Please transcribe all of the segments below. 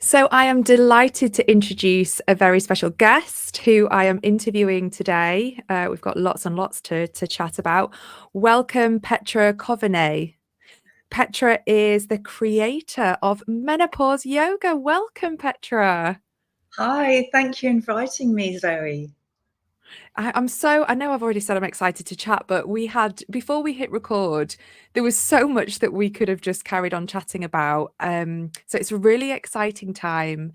So I am delighted to introduce a very special guest who I am interviewing today. We've got lots and lots to chat about. Welcome, Petra Coveney. Petra is the creator of Menopause Yoga. Welcome, Petra. Hi, thank you for inviting me, Zoe. I know I've already said I'm excited to chat, but before we hit record, there was so much that we could have just carried on chatting about. So it's a really exciting time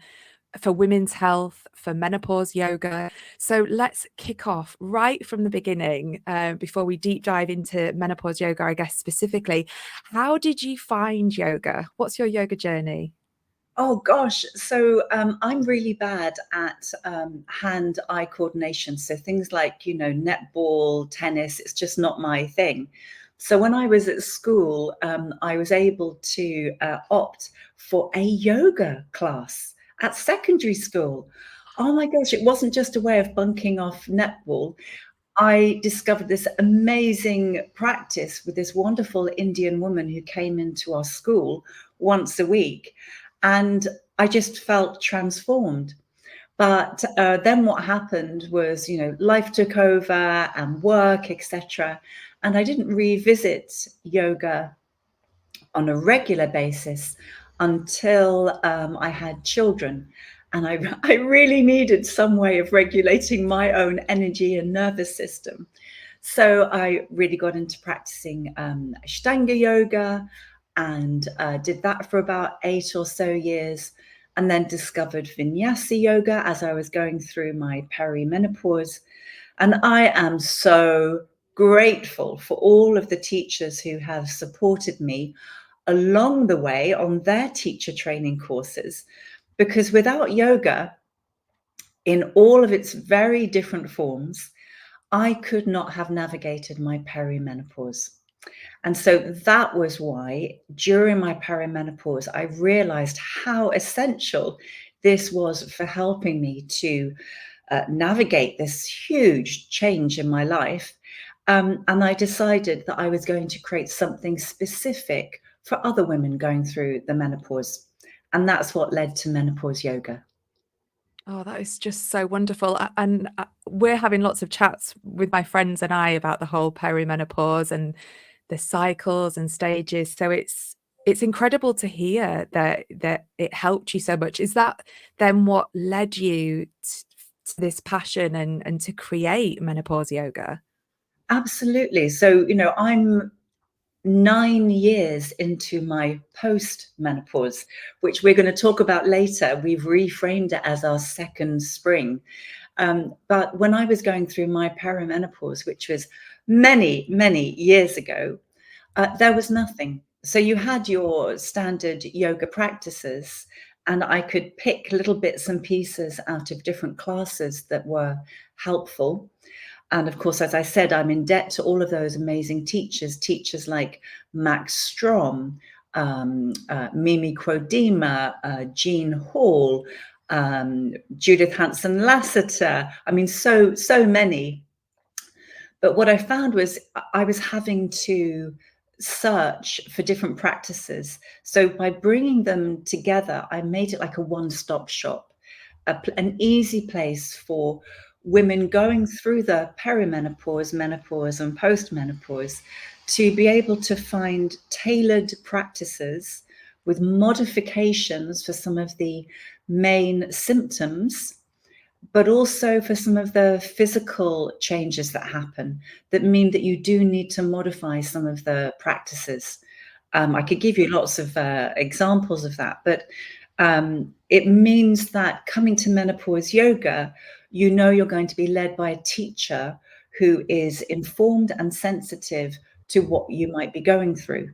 for women's health, for menopause yoga. So let's kick off right from the beginning before we deep dive into menopause yoga, I guess specifically. How did you find yoga? What's your yoga journey? Oh gosh, so I'm really bad at hand-eye coordination. So things like, netball, tennis, it's just not my thing. So when I was at school, I was able to opt for a yoga class at secondary school. Oh my gosh, it wasn't just a way of bunking off netball. I discovered this amazing practice with this wonderful Indian woman who came into our school once a week. And I just felt transformed. But then what happened was, life took over and work, etc. And I didn't revisit yoga on a regular basis until I had children. And I really needed some way of regulating my own energy and nervous system. So I really got into practicing Ashtanga yoga and did that for about 8 or so years, and then discovered Vinyasa yoga as I was going through my perimenopause. And I am so grateful for all of the teachers who have supported me along the way on their teacher training courses, because without yoga, in all of its very different forms, I could not have navigated my perimenopause. And so that was why during my perimenopause, I realized how essential this was for helping me to navigate this huge change in my life. And I decided that I was going to create something specific for other women going through the menopause. And that's what led to menopause yoga. Oh, that is just so wonderful. And we're having lots of chats with my friends and I about the whole perimenopause and the cycles and stages. So it's incredible to hear that it helped you so much. Is that then what led you to this passion and to create menopause yoga? Absolutely. So, I'm 9 years into my post menopause, which we're going to talk about later. We've reframed it as our second spring. But when I was going through my perimenopause, which was many, many years ago, there was nothing. So you had your standard yoga practices, and I could pick little bits and pieces out of different classes that were helpful. And of course, as I said, I'm in debt to all of those amazing teachers like Max Strom, Mimi Quodema, Jean Hall, Judith Hanson Lasseter. I mean, so many. But what I found was I was having to search for different practices. So by bringing them together, I made it like a one-stop shop, an easy place for women going through the perimenopause, menopause, and postmenopause to be able to find tailored practices with modifications for some of the main symptoms, but also for some of the physical changes that happen that mean that you do need to modify some of the practices. I could give you lots of examples of that, but it means that coming to menopause yoga, you're going to be led by a teacher who is informed and sensitive to what you might be going through.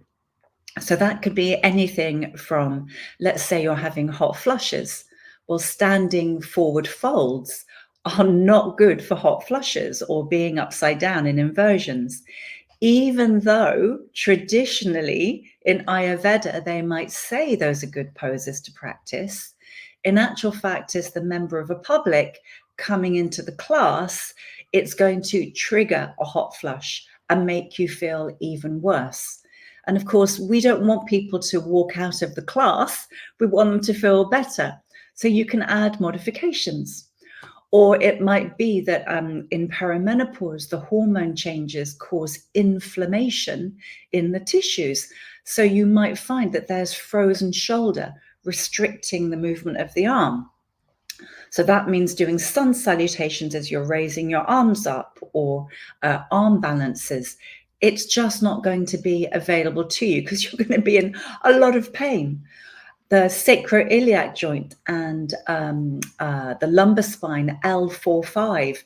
So that could be anything from, let's say you're having hot flushes. Well, standing forward folds are not good for hot flushes, or being upside down in inversions. Even though traditionally in Ayurveda, they might say those are good poses to practice, in actual fact, as the member of a public coming into the class, it's going to trigger a hot flush and make you feel even worse. And of course, we don't want people to walk out of the class. We want them to feel better. So you can add modifications. Or it might be that in perimenopause, the hormone changes cause inflammation in the tissues. So you might find that there's frozen shoulder restricting the movement of the arm. So that means doing sun salutations as you're raising your arms up, or arm balances. It's just not going to be available to you because you're going to be in a lot of pain. The sacroiliac joint and the lumbar spine, L4-5,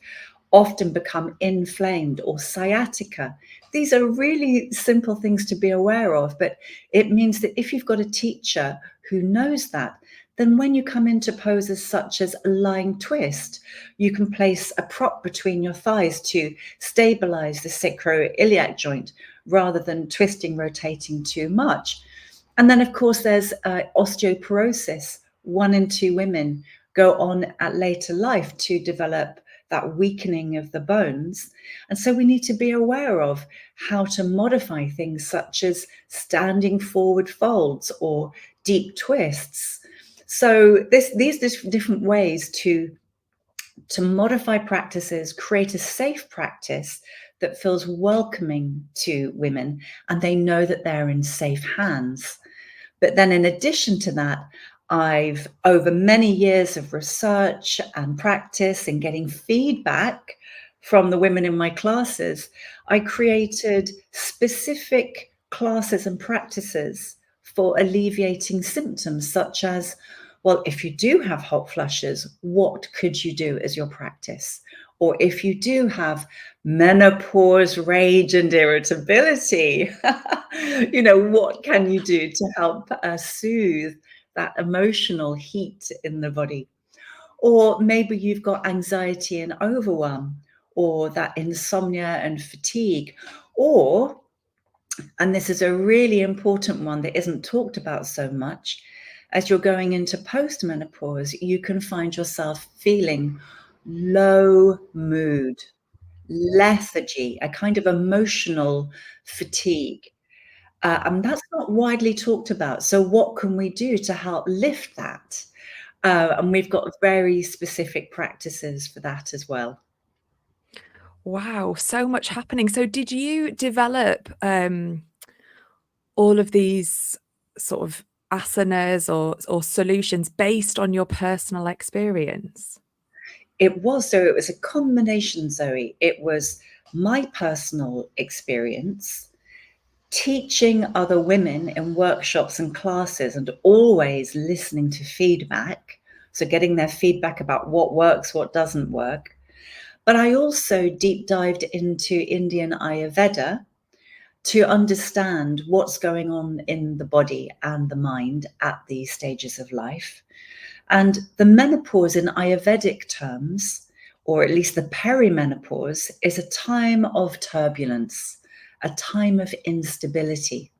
often become inflamed, or sciatica. These are really simple things to be aware of, but it means that if you've got a teacher who knows that, then when you come into poses such as a lying twist, you can place a prop between your thighs to stabilize the sacroiliac joint rather than twisting, rotating too much. And then, of course, there's osteoporosis. 1 in 2 women go on at later life to develop that weakening of the bones. And so we need to be aware of how to modify things such as standing forward folds or deep twists. So these different ways to modify practices, create a safe practice that feels welcoming to women, and they know that they're in safe hands. But then in addition to that, I've, over many years of research and practice and getting feedback from the women in my classes, I created specific classes and practices for alleviating symptoms such as, well, if you do have hot flushes, what could you do as your practice? Or if you do have menopause rage and irritability, what can you do to help soothe that emotional heat in the body? Or maybe you've got anxiety and overwhelm, or that insomnia and fatigue, or, and this is a really important one that isn't talked about so much, as you're going into postmenopause, you can find yourself feeling low mood, lethargy, a kind of emotional fatigue. And that's not widely talked about. So what can we do to help lift that? And we've got very specific practices for that as well. Wow, so much happening. So did you develop all of these sort of asanas or solutions based on your personal experience? It was a combination, Zoe. It was my personal experience, teaching other women in workshops and classes, and always listening to feedback. So getting their feedback about what works, what doesn't work. But I also deep dived into Indian Ayurveda to understand what's going on in the body and the mind at these stages of life. And the menopause in Ayurvedic terms, or at least the perimenopause, is a time of turbulence, a time of instability.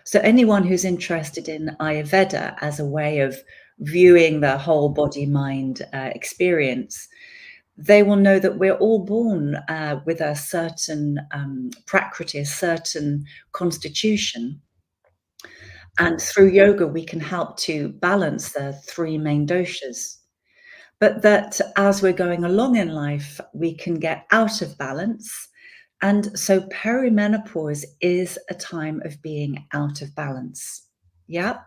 So anyone who's interested in Ayurveda as a way of viewing the whole body-mind experience, they will know that we're all born with a certain prakriti, a certain constitution. And through yoga, we can help to balance the 3 main doshas. But that as we're going along in life, we can get out of balance. And so perimenopause is a time of being out of balance. Yeah.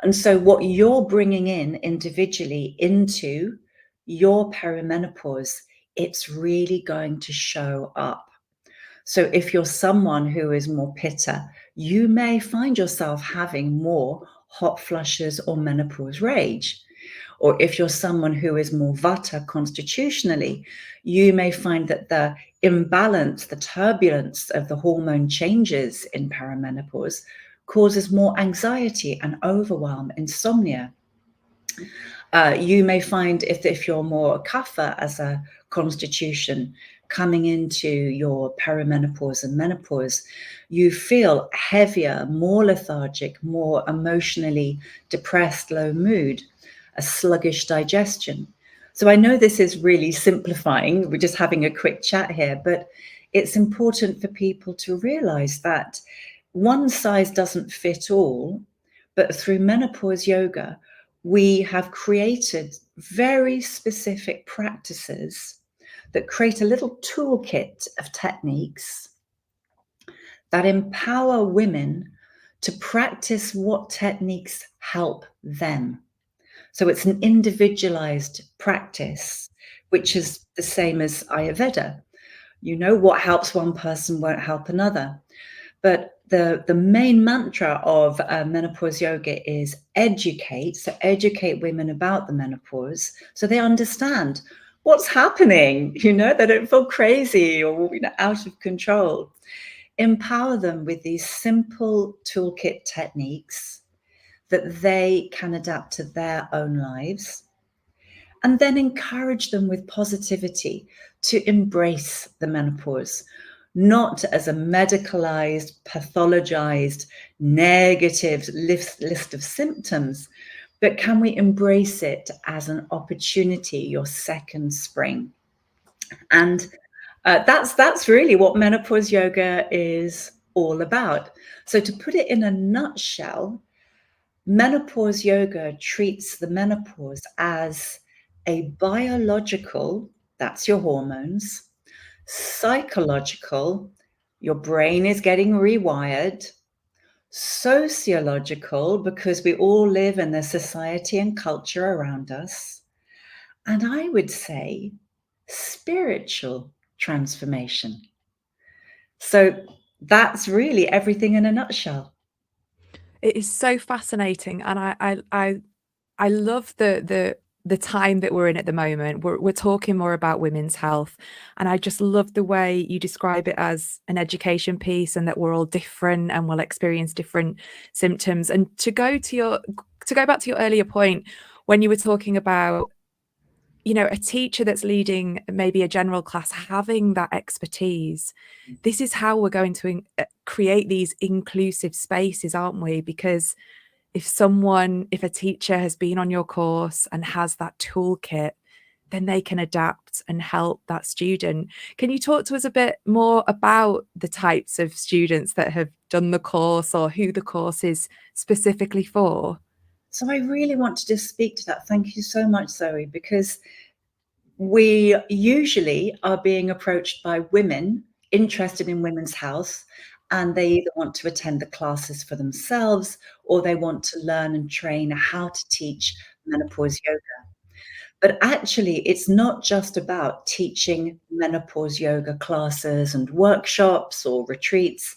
And so what you're bringing in individually into your perimenopause, it's really going to show up. So if you're someone who is more pitta, you may find yourself having more hot flushes or menopause rage. Or if you're someone who is more vata constitutionally, you may find that the imbalance, the turbulence of the hormone changes in perimenopause causes more anxiety and overwhelm, insomnia. You may find if you're more kapha as a constitution, coming into your perimenopause and menopause, you feel heavier, more lethargic, more emotionally depressed, low mood, a sluggish digestion. So I know this is really simplifying. We're just having a quick chat here, but it's important for people to realize that one size doesn't fit all, but through menopause yoga, we have created very specific practices that create a little toolkit of techniques that empower women to practice what techniques help them. So it's an individualized practice, which is the same as Ayurveda. You know, what helps one person won't help another. But the main mantra of menopause yoga is educate. So educate women about the menopause so they understand what's happening. You know, they don't feel crazy or out of control. Empower them with these simple toolkit techniques that they can adapt to their own lives, and then encourage them with positivity to embrace the menopause, not as a medicalized, pathologized, negative list of symptoms, but can we embrace it as an opportunity, your second spring? And that's really what menopause yoga is all about. So to put it in a nutshell, menopause yoga treats the menopause as a biological, that's your hormones, psychological, your brain is getting rewired, sociological, because we all live in the society and culture around us, and I would say spiritual transformation. So that's really everything in a nutshell. It is so fascinating, and I love the time that we're in at the moment. We're talking more about women's health, and I just love the way you describe it as an education piece, and that we're all different and we'll experience different symptoms. And to go back to your earlier point when you were talking about, you know, a teacher that's leading maybe a general class having that expertise. This is how we're going to create these inclusive spaces, aren't we? Because if a teacher has been on your course and has that toolkit, then they can adapt and help that student. Can you talk to us a bit more about the types of students that have done the course, or who the course is specifically for? So I really want to just speak to that. Thank you so much, Zoe, because we usually are being approached by women interested in women's health, and they either want to attend the classes for themselves or they want to learn and train how to teach menopause yoga. But actually, it's not just about teaching menopause yoga classes and workshops or retreats.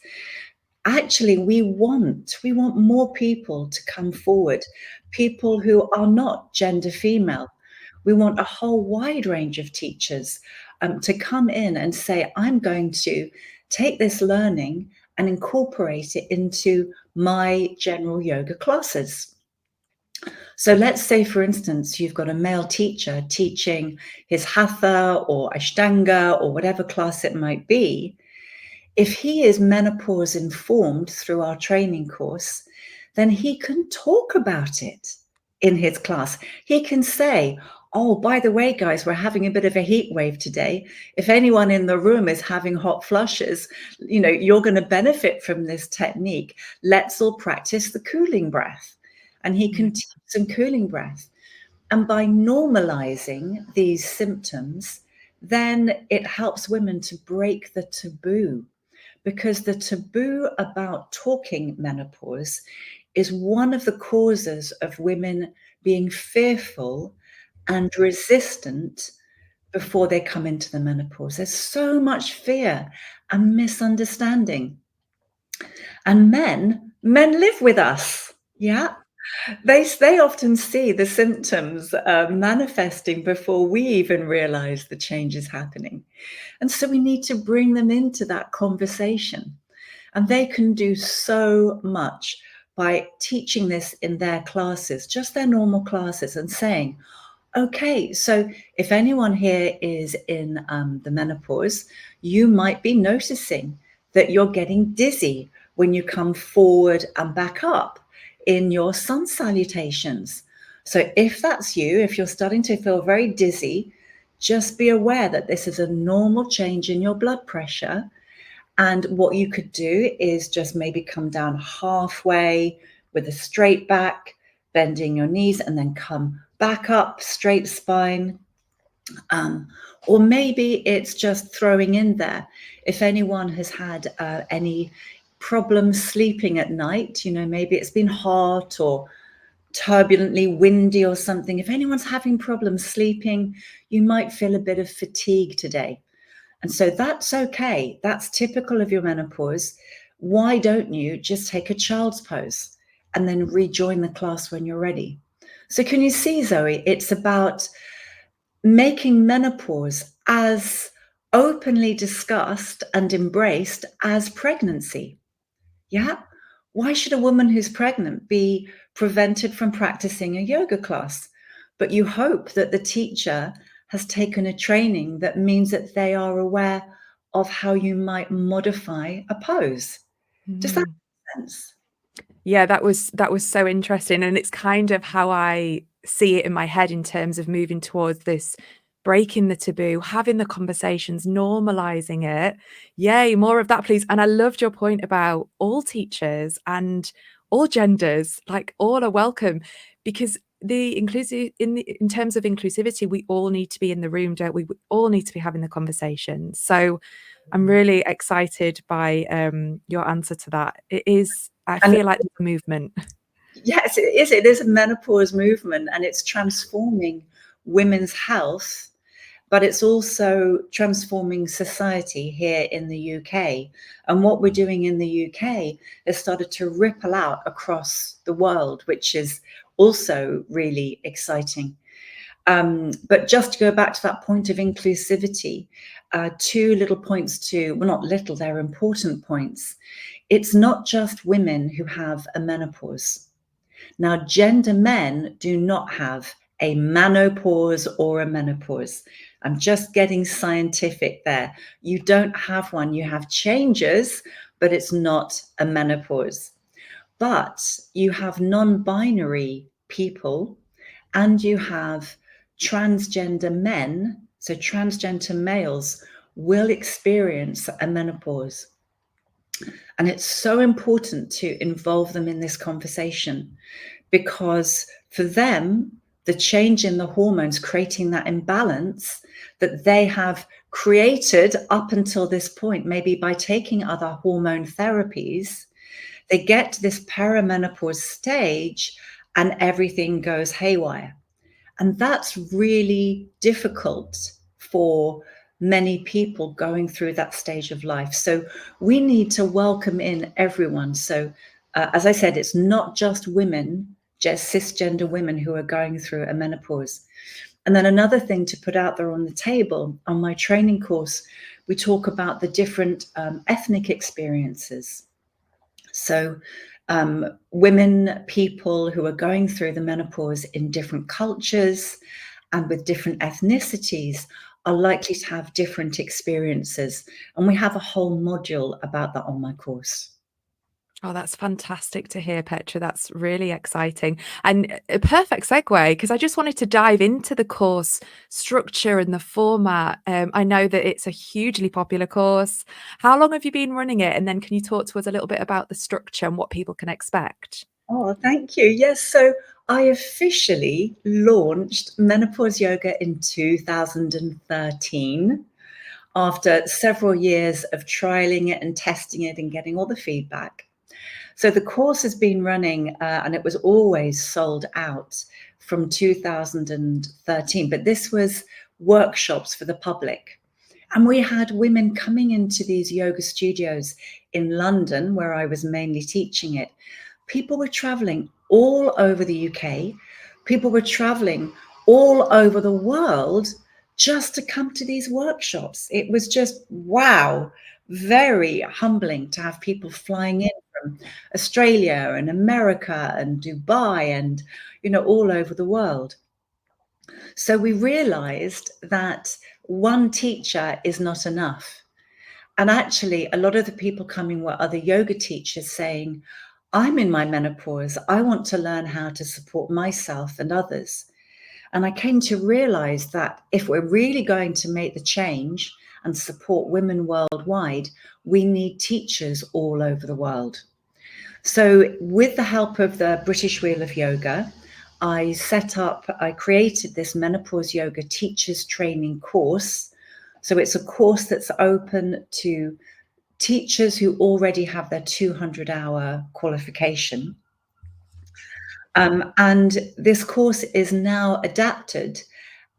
Actually, we want more people to come forward, people who are not gender female. We want a whole wide range of teachers to come in and say, I'm going to take this learning and incorporate it into my general yoga classes. So let's say, for instance, you've got a male teacher teaching his hatha or ashtanga or whatever class it might be. If he is menopause informed through our training course, then he can talk about it in his class. He can say, oh, by the way, guys, we're having a bit of a heat wave today. If anyone in the room is having hot flushes, you know, you're going to benefit from this technique. Let's all practice the cooling breath. And he can teach some cooling breath. And by normalizing these symptoms, then it helps women to break the taboo, because the taboo about talking menopause is one of the causes of women being fearful and resistant before they come into the menopause. There's so much fear and misunderstanding. And men live with us. Yeah. They often see the symptoms manifesting before we even realize the change is happening. And so we need to bring them into that conversation. And they can do so much by teaching this in their classes, just their normal classes, and saying, okay, so if anyone here is in the menopause, you might be noticing that you're getting dizzy when you come forward and back up in your sun salutations. So if that's you, if you're starting to feel very dizzy, just be aware that this is a normal change in your blood pressure. And what you could do is just maybe come down halfway with a straight back, bending your knees, and then come back up, straight spine. Or maybe it's just throwing in there. If anyone has had any problems sleeping at night, maybe it's been hot or turbulently windy or something. If anyone's having problems sleeping, you might feel a bit of fatigue today. And so that's okay. That's typical of your menopause. Why don't you just take a child's pose and then rejoin the class when you're ready? So can you see, Zoe, it's about making menopause as openly discussed and embraced as pregnancy. Yeah? Why should a woman who's pregnant be prevented from practicing a yoga class? But you hope that the teacher has taken a training that means that they are aware of how you might modify a pose. Does that make sense? Yeah, that was so interesting, and it's kind of how I see it in my head in terms of moving towards this breaking the taboo, having the conversations, normalizing it. Yay, more of that, please. And I loved your point about all teachers and all genders, like all are welcome, because the inclusive in terms of inclusivity, we all need to be in the room, don't we? We all need to be having the conversation. So I'm really excited by your answer to that. It is, I And feel like there's a movement. yes, it is. It is a menopause movement, and it's transforming women's health, but it's also transforming society here in the UK. And what we're doing in the UK has started to ripple out across the world, which is also really exciting. But just to go back to that point of inclusivity, two little points well, not little, they're important points. It's not just women who have a menopause. Now, gender men do not have a menopause or a menopause. I'm just getting scientific there. You don't have one. You have changes, but it's not a menopause. But you have non-binary people and you have transgender men. So transgender males will experience a menopause. And it's so important to involve them in this conversation, because for them, the change in the hormones creating that imbalance that they have created up until this point, maybe by taking other hormone therapies, they get to this perimenopause stage and everything goes haywire. And that's really difficult for many people going through that stage of life. So we need to welcome in everyone. So as I said, it's not just women, just cisgender women who are going through a menopause. And then another thing to put out there on the table, on my training course, we talk about the different ethnic experiences. So women, people who are going through the menopause in different cultures and with different ethnicities are likely to have different experiences. And we have a whole module about that on my course. Oh, that's fantastic to hear, Petra. That's really exciting. And a perfect segue, because I just wanted to dive into the course structure and the format. I know that it's a hugely popular course. How long have you been running it? And then can you talk to us a little bit about the structure and what people can expect? Oh, thank you. Yes, so I officially launched Menopause Yoga in 2013 after several years of trialing it and testing it and getting all the feedback. So the course has been running and it was always sold out from 2013, but this was workshops for the public. And we had women coming into these yoga studios in London, where I was mainly teaching it. People were traveling all over the UK. People were traveling all over the world just to come to these workshops. It was just, wow, very humbling to have people flying in from Australia and America and Dubai and, all over the world. So we realized that one teacher is not enough. And actually, a lot of the people coming were other yoga teachers saying, I'm in my menopause. I want to learn how to support myself and others. And I came to realize that if we're really going to make the change and support women worldwide, we need teachers all over the world. So with the help of the British Wheel of Yoga, I created this Menopause Yoga Teachers Training course. So it's a course that's open to teachers who already have their 200-hour qualification. And this course is now adapted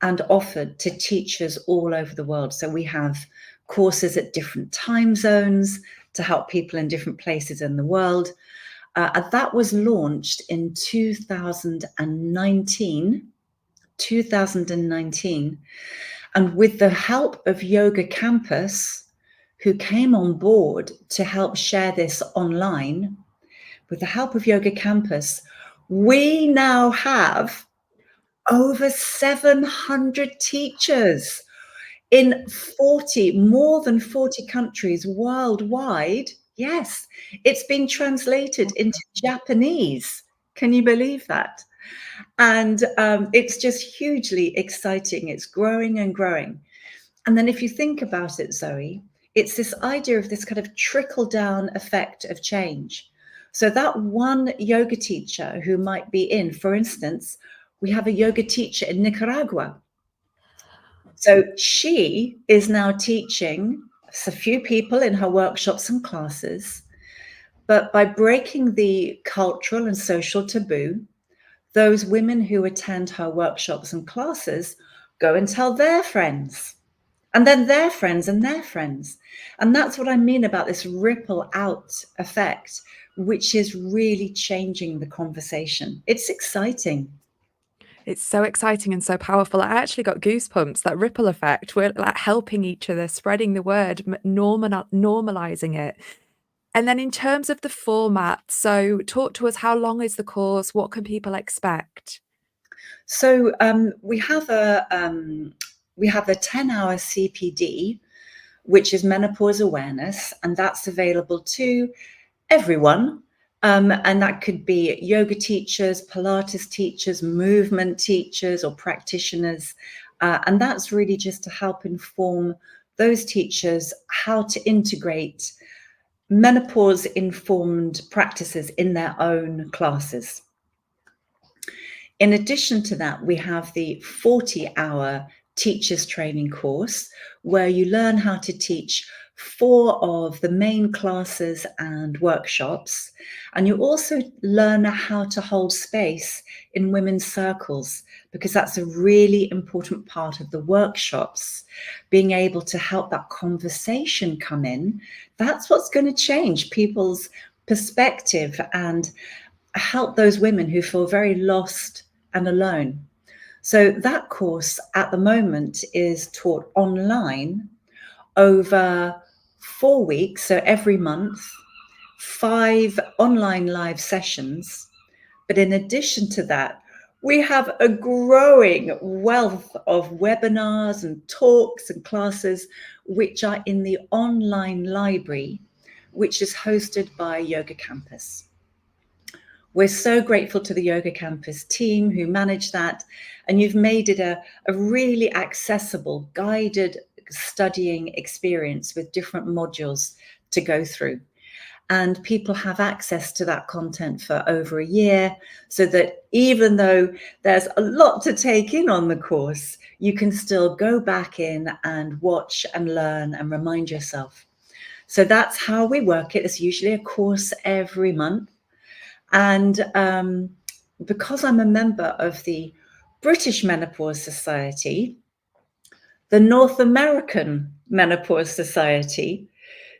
and offered to teachers all over the world. So we have courses at different time zones to help people in different places in the world. And that was launched in 2019. And with the help of Yoga Campus, who came on board to help share this online, with the help of Yoga Campus, we now have over 700 teachers in more than 40 countries worldwide. Yes, it's been translated into Japanese. Can you believe that? And it's just hugely exciting. It's growing and growing. And then if you think about it, Zoe, it's this idea of this kind of trickle-down effect of change. So that one yoga teacher who might be in, for instance, we have a yoga teacher in Nicaragua. So she is now teaching a few people in her workshops and classes, but by breaking the cultural and social taboo, those women who attend her workshops and classes go and tell their friends, and then their friends and their friends. And that's what I mean about this ripple out effect, which is really changing the conversation. It's exciting. It's so exciting and so powerful. I actually got goosebumps, that ripple effect. We're like helping each other, spreading the word, normalizing it. And then in terms of the format, so talk to us, how long is the course? What can people expect? So we have a 10-hour CPD, which is menopause awareness, and that's available to everyone. And that could be yoga teachers, Pilates teachers, movement teachers, or practitioners. And that's really just to help inform those teachers how to integrate menopause-informed practices in their own classes. In addition to that, we have the 40-hour teachers training course, where you learn how to teach 4 of the main classes and workshops. And you also learn how to hold space in women's circles, because that's a really important part of the workshops. Being able to help that conversation come in, that's what's going to change people's perspective and help those women who feel very lost and alone. So that course at the moment is taught online over 4 weeks, so every month, 5 online live sessions. But in addition to that, we have a growing wealth of webinars and talks and classes which are in the online library, which is hosted by Yoga Campus. We're so grateful to the Yoga Campus team who manage that, and you've made it a really accessible, guided studying experience with different modules to go through. And people have access to that content for over a year, so that even though there's a lot to take in on the course, you can still go back in and watch and learn and remind yourself. So that's how we work it. It's usually a course every month. And because I'm a member of the British Menopause Society, the North American Menopause Society,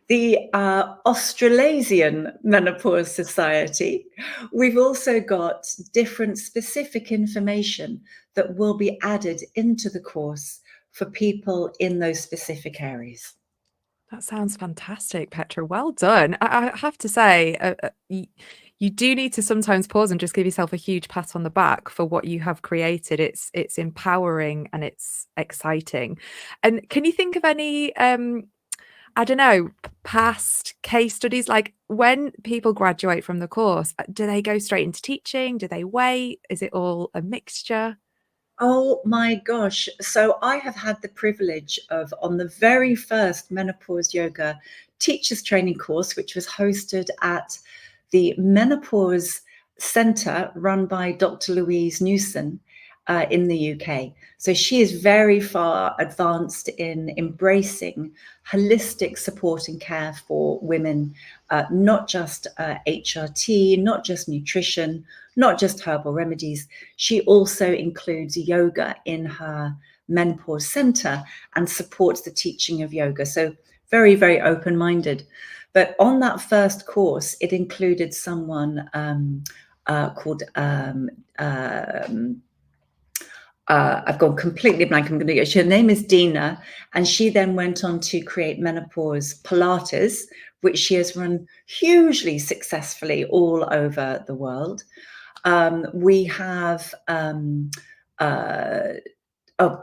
the Australasian Menopause Society, we've also got different specific information that will be added into the course for people in those specific areas. That sounds fantastic, Petra. Well done. I have to say, you do need to sometimes pause and just give yourself a huge pat on the back for what you have created. It's empowering and it's exciting. And can you think of any, I don't know, past case studies? Like when people graduate from the course, do they go straight into teaching? Do they wait? Is it all a mixture? Oh my gosh. So I have had the privilege of, on the very first Menopause Yoga teachers training course, which was hosted at the Menopause centre run by Dr. Louise Newson in the UK. So she is very far advanced in embracing holistic support and care for women, not just HRT, not just nutrition, not just herbal remedies. She also includes yoga in her menopause centre and supports the teaching of yoga. So very, very open-minded. But on that first course, it included someone called I've gone completely blank. I'm going to get her name is Dina, and she then went on to create Menopause Pilates, which she has run hugely successfully all over the world. We have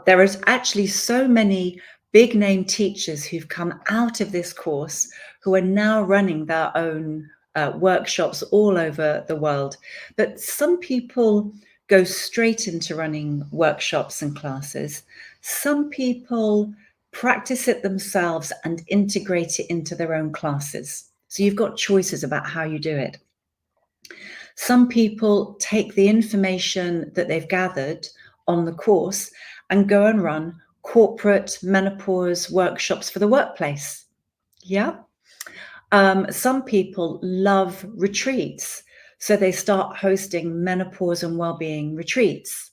there is actually so many big name teachers who've come out of this course who are now running their own workshops all over the world. But some people go straight into running workshops and classes. Some people practice it themselves and integrate it into their own classes. So you've got choices about how you do it. Some people take the information that they've gathered on the course and go and run corporate menopause workshops for the workplace. Yeah. Some people love retreats, so they start hosting menopause and well-being retreats.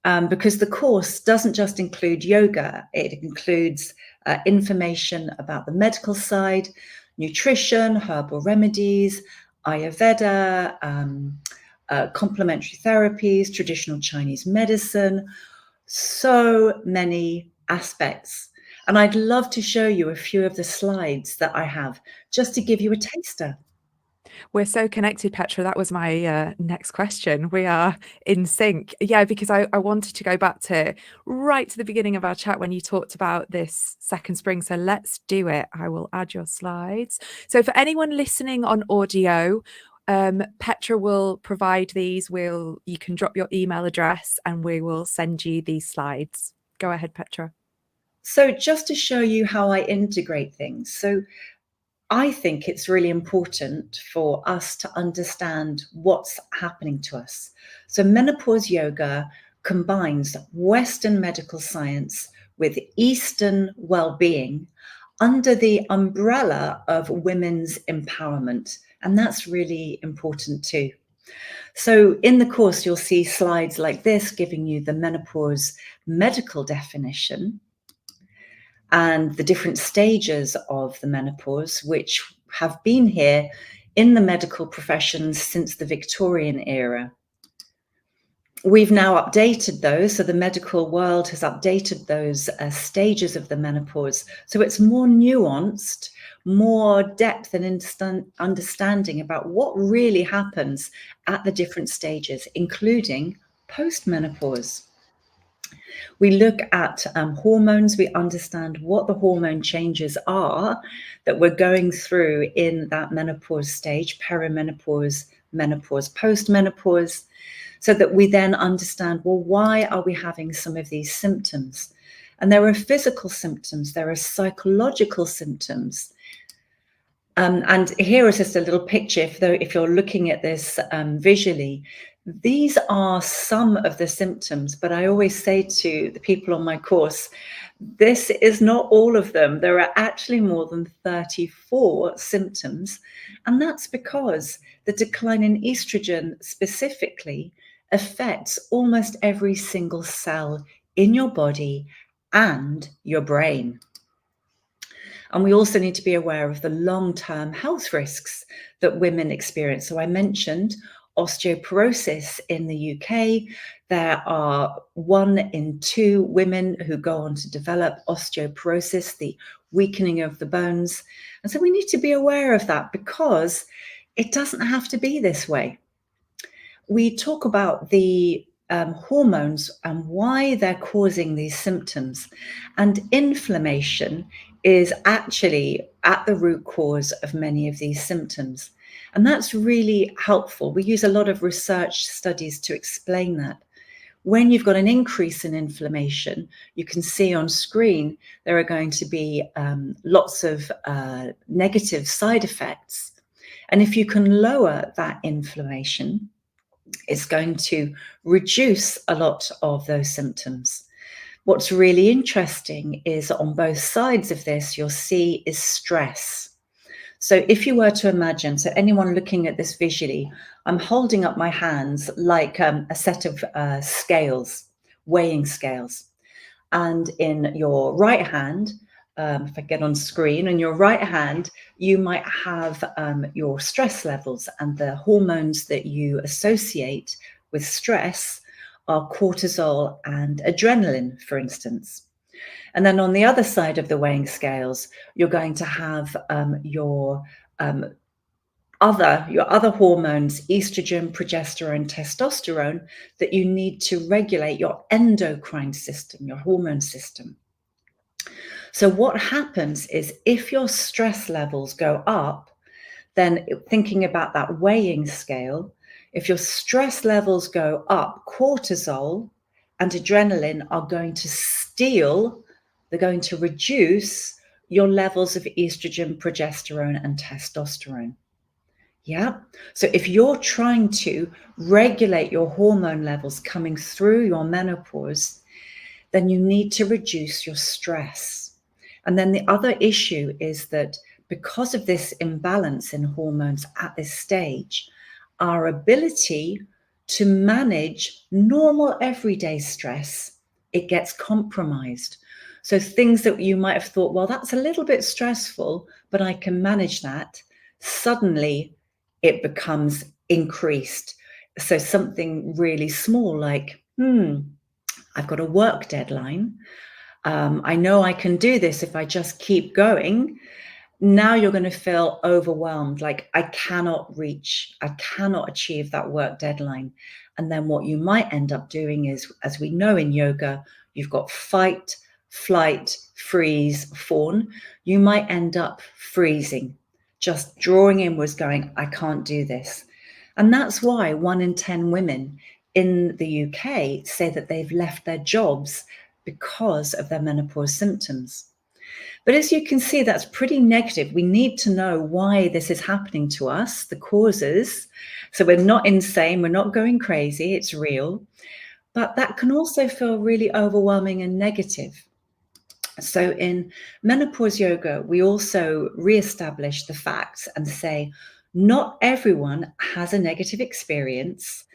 Because the course doesn't just include yoga, it includes information about the medical side, nutrition, herbal remedies, Ayurveda, complementary therapies, traditional Chinese medicine, so many aspects. And I'd love to show you a few of the slides that I have just to give you a taster. We're so connected, Petra. That was my next question. We are in sync. Yeah, because I wanted to go back to right to the beginning of our chat when you talked about this second spring. So let's do it. I will add your slides. So for anyone listening on audio, Petra will provide these. You can drop your email address and we will send you these slides. Go ahead, Petra. So just to show you how I integrate things. So I think it's really important for us to understand what's happening to us. So menopause yoga combines Western medical science with Eastern well-being under the umbrella of women's empowerment. And that's really important too. So in the course, you'll see slides like this giving you the menopause medical definition and the different stages of the menopause, which have been here in the medical professions since the Victorian era. We've now updated those, so the medical world has updated those stages of the menopause. So it's more nuanced, more depth and understanding about what really happens at the different stages, including post-menopause. We look at hormones, we understand what the hormone changes are that we're going through in that menopause stage, perimenopause, menopause, postmenopause, so that we then understand, well, why are we having some of these symptoms? And there are physical symptoms, there are psychological symptoms. And here is just a little picture, if you're looking at this visually. These are some of the symptoms, but I always say to the people on my course, this is not all of them. There are actually more than 34 symptoms, and that's because the decline in estrogen specifically affects almost every single cell in your body and your brain. And we also need to be aware of the long-term health risks that women experience. So I mentioned osteoporosis in the UK. There are 1 in 2 women who go on to develop osteoporosis, the weakening of the bones. And so we need to be aware of that because it doesn't have to be this way. We talk about the hormones and why they're causing these symptoms. And inflammation is actually at the root cause of many of these symptoms. And that's really helpful. We use a lot of research studies to explain that. When you've got an increase in inflammation, you can see on screen, there are going to be lots of negative side effects. And if you can lower that inflammation, It's going to reduce a lot of those symptoms. What's really interesting is on both sides of this, you'll see is stress. So if you were to imagine, so anyone looking at this visually, I'm holding up my hands like a set of scales, weighing scales. And in your right hand, if I get on screen, in your right hand, you might have your stress levels, and the hormones that you associate with stress are cortisol and adrenaline, for instance. And then on the other side of the weighing scales, you're going to have um, your other hormones, estrogen, progesterone, testosterone, that you need to regulate your endocrine system, your hormone system. So what happens is if your stress levels go up, then thinking about that weighing scale, if your stress levels go up, cortisol and adrenaline are going to steal, they're going to reduce your levels of estrogen, progesterone, and testosterone. Yeah. So if you're trying to regulate your hormone levels coming through your menopause, then you need to reduce your stress. And then the other issue is that because of this imbalance in hormones at this stage, our ability to manage normal everyday stress, it gets compromised. So things that you might have thought, well, that's a little bit stressful, but I can manage that. Suddenly it becomes increased. So something really small like, I've got a work deadline. I know I can do this if I just keep going. Now you're going to feel overwhelmed, like I cannot achieve that work deadline. And then what you might end up doing is, as we know in yoga, you've got fight, flight, freeze, fawn. You might end up freezing, just drawing inwards, going, I can't do this. And that's why 1 in 10 women in the UK say that they've left their jobs because of their menopause symptoms. But as you can see, that's pretty negative. We need to know why this is happening to us, the causes. So we're not insane, we're not going crazy, it's real. But that can also feel really overwhelming and negative. So in Menopause Yoga, we also reestablish the facts and say, not everyone has a negative experience.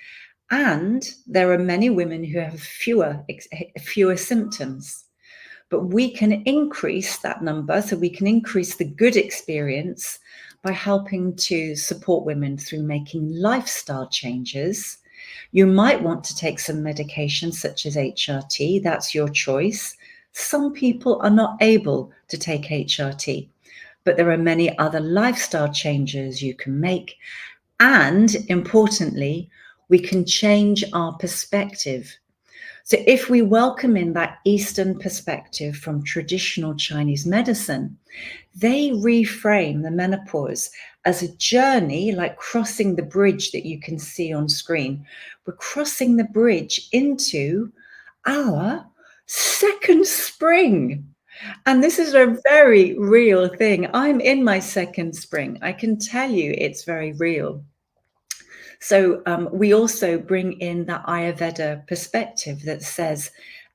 And there are many women who have fewer symptoms. But we can increase that number, so we can increase the good experience by helping to support women through making lifestyle changes. You might want to take some medication such as HRT, that's your choice. Some people are not able to take HRT, but there are many other lifestyle changes you can make. And importantly, we can change our perspective. So if we welcome in that Eastern perspective from traditional Chinese medicine, they reframe the menopause as a journey, like crossing the bridge that you can see on screen. We're crossing the bridge into our second spring. And this is a very real thing. I'm in my second spring. I can tell you it's very real. So we also bring in that Ayurveda perspective that says,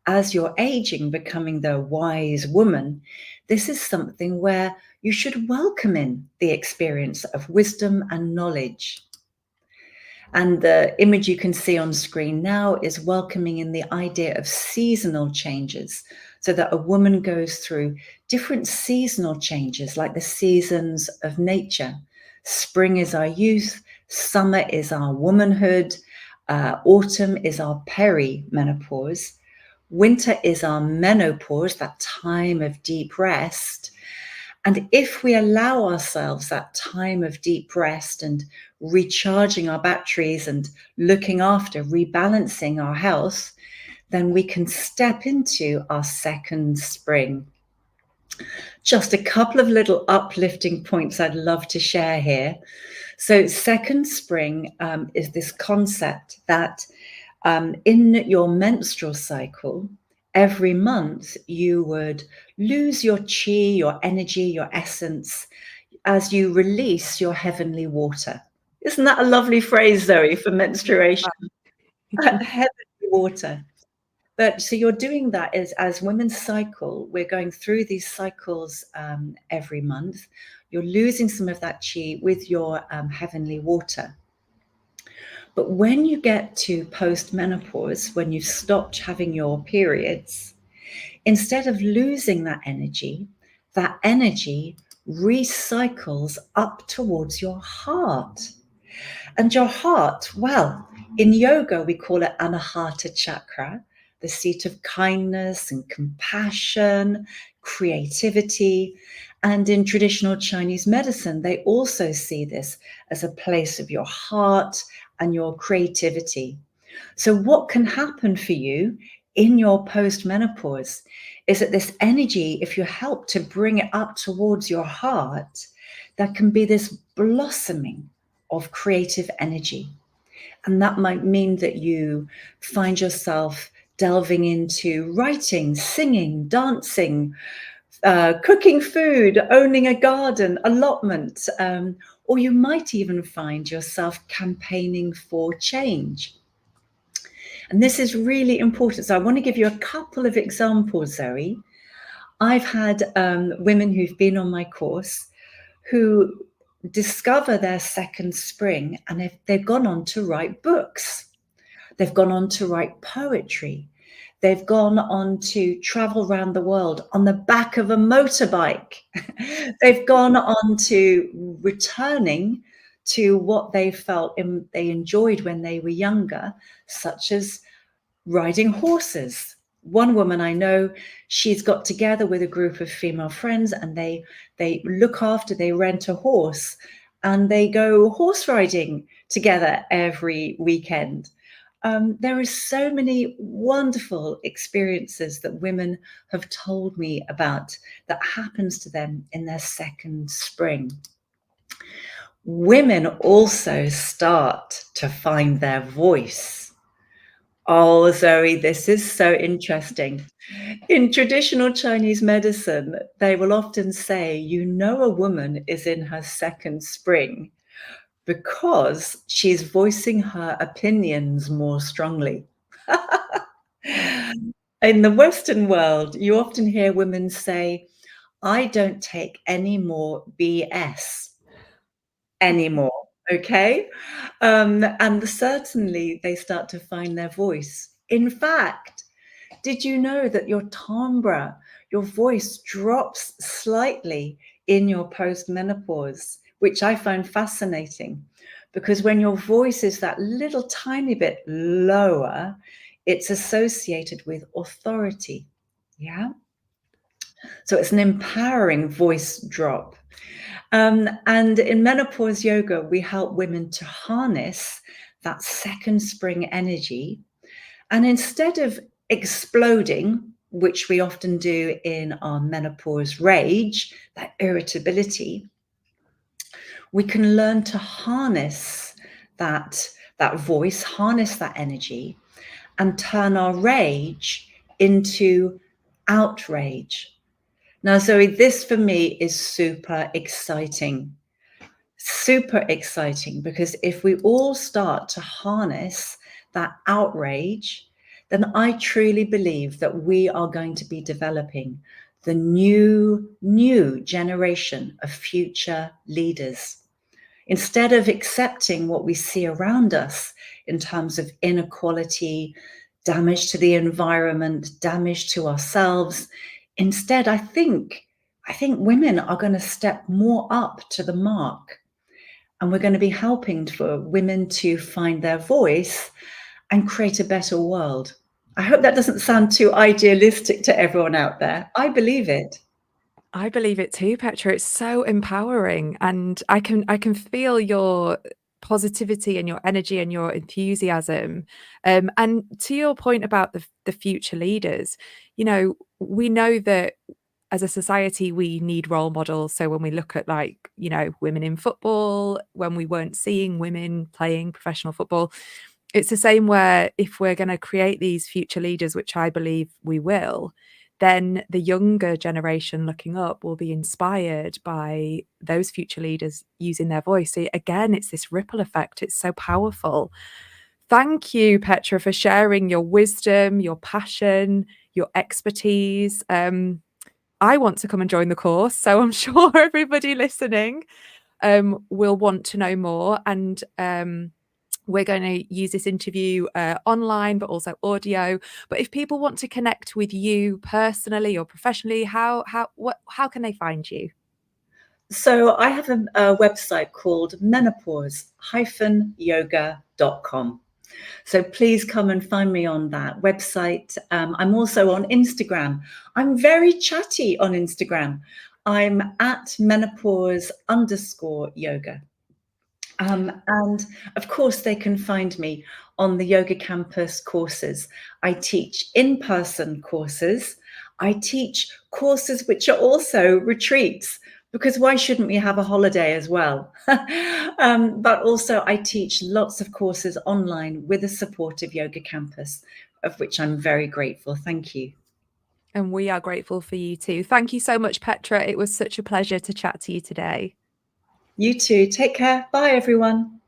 as you're aging, becoming the wise woman, this is something where you should welcome in the experience of wisdom and knowledge. And the image you can see on screen now is welcoming in the idea of seasonal changes, so that a woman goes through different seasonal changes, like the seasons of nature. Spring is our youth, summer is our womanhood, autumn is our perimenopause, winter is our menopause, that time of deep rest. And if we allow ourselves that time of deep rest and recharging our batteries and looking after, rebalancing our health, then we can step into our second spring. Just a couple of little uplifting points I'd love to share here. So second spring is this concept that in your menstrual cycle, every month you would lose your chi, your energy, your essence, as you release your heavenly water. Isn't that a lovely phrase, Zoe, for menstruation? Wow. Heavenly water. But so you're doing that as women cycle, we're going through these cycles every month. You're losing some of that chi with your heavenly water. But when you get to post-menopause, when you've stopped having your periods, instead of losing that energy recycles up towards your heart. And your heart, well, in yoga, we call it Anahata chakra, the seat of kindness and compassion, creativity. And in traditional Chinese medicine, they also see this as a place of your heart and your creativity. So, what can happen for you in your post-menopause is that this energy, if you help to bring it up towards your heart, there can be this blossoming of creative energy. And that might mean that you find yourself delving into writing, singing, dancing, cooking food, owning a garden, allotment, or you might even find yourself campaigning for change. And this is really important. So I want to give you a couple of examples, Zoe. I've had women who've been on my course who discover their second spring, and they've gone on to write books. They've gone on to write poetry. They've gone on to travel around the world on the back of a motorbike. They've gone on to returning to what they felt they enjoyed when they were younger, such as riding horses. One woman I know, she's got together with a group of female friends, and they look after, they rent a horse, and they go horse riding together every weekend. There are so many wonderful experiences that women have told me about that happens to them in their second spring. Women also start to find their voice. Oh, Zoe, this is so interesting. In traditional Chinese medicine, they will often say, you know, a woman is in her second spring because she's voicing her opinions more strongly. In the Western world, you often hear women say, I don't take any more BS anymore. Okay. And certainly they start to find their voice. In fact, did you know that your timbre, your voice drops slightly in your post-menopause, which I find fascinating, because when your voice is that little tiny bit lower, it's associated with authority. Yeah. So it's an empowering voice drop. And in Menopause Yoga, we help women to harness that second spring energy. And instead of exploding, which we often do in our menopause rage, that irritability, we can learn to harness that voice, harness that energy, and turn our rage into outrage. Now, Zoe, this for me is super exciting. Super exciting, because if we all start to harness that outrage, then I truly believe that we are going to be developing the new generation of future leaders. Instead of accepting what we see around us in terms of inequality, damage to the environment, damage to ourselves, instead, I think women are going to step more up to the mark. And we're going to be helping for women to find their voice and create a better world. I hope that doesn't sound too idealistic to everyone out there. I believe it. I believe it too, Petra. It's so empowering, and I can feel your positivity and your energy and your enthusiasm. And to your point about the future leaders, we know that as a society we need role models. So when we look at, like, women in football, when we weren't seeing women playing professional football, it's the same where if we're going to create these future leaders, which I believe we will, then the younger generation looking up will be inspired by those future leaders using their voice. So again, it's this ripple effect. It's so powerful. Thank you, Petra, for sharing your wisdom, your passion, your expertise. I want to come and join the course, so I'm sure everybody listening will want to know more. And we're going to use this interview online, but also audio. But if people want to connect with you personally or professionally, how can they find you? So I have a website called menopause-yoga.com. So please come and find me on that website. I'm also on Instagram. I'm very chatty on Instagram. I'm at menopause_yoga. And of course, they can find me on the Yoga Campus courses. I teach in-person courses. I teach courses which are also retreats, because why shouldn't we have a holiday as well? But also I teach lots of courses online with the support of Yoga Campus, of which I'm very grateful. Thank you. And we are grateful for you too. Thank you so much, Petra. It was such a pleasure to chat to you today. You too. Take care. Bye, everyone.